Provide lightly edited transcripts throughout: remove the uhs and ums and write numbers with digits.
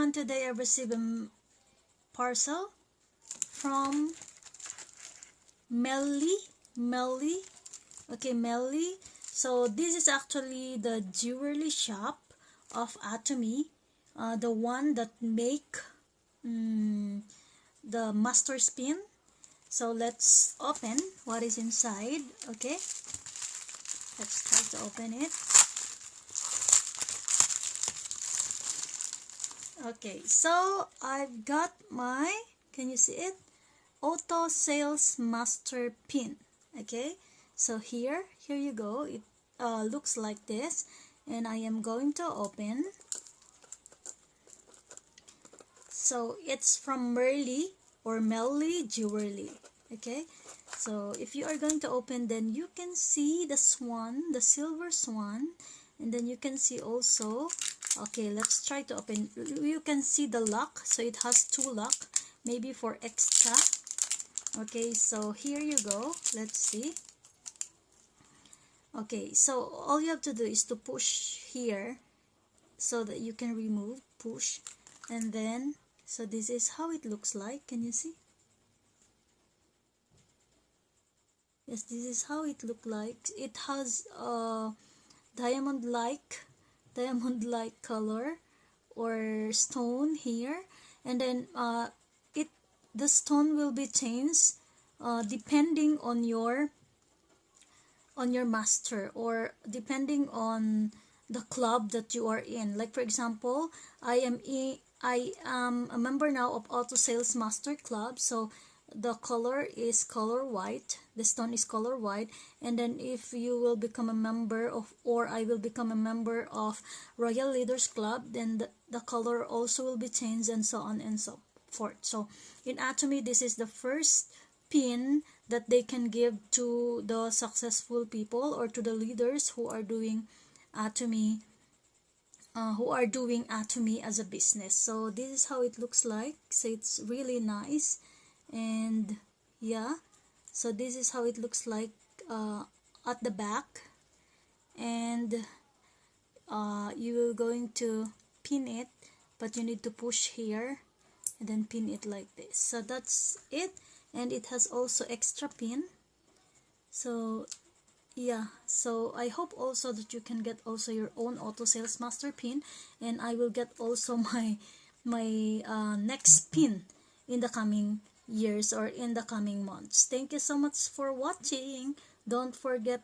everyone, today I received a parcel from Melly. Okay, Melly. So this is actually the jewelry shop of Atomy, the one that make the master spin. So let's open what is inside. Okay, let's try to open it. Okay, so I've got my, can you see it? Auto Sales Master Pin. Okay, so here you go. It looks like this, and I am going to open. So it's from Melly or Melly Jewelry. Okay, so if you are going to open, then you can see the swan, the silver swan, and then you can see also, okay, let's try to open. You can see the lock, so it has 2 lock, maybe for extra. Okay, so here you go. Let's see. Okay, so all you have to do is to push here so that you can remove, push, and then, so this is how it looks like. Can you see? Yes, this is how it look like. It has diamond-like color or stone here, and then the stone will be changed depending on your master, or depending on the club that you are in. Like for example, I am a member now of Auto Sales Master Club, so the color is color white, the stone is color white. And then if you will become a member of, or I will become a member of Royal Leaders Club, then the color also will be changed, and so on and so forth. So in Atomy, this is the first pin that they can give to the successful people, or to the leaders who are doing Atomy, as a business. So this is how it looks like. So it's really nice. And yeah, so this is how it looks like at the back. And you will going to pin it, but you need to push here and then pin it like this. So that's it. And it has also extra pin. So yeah, so I hope also that you can get also your own Auto Sales Master pin, and I will get also my next pin in the coming years or in the coming months. Thank you so much for watching. Don't forget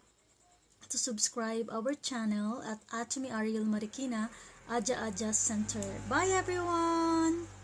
to subscribe our channel at Atomy Ariel Marikina Aja Aja Center. Bye everyone.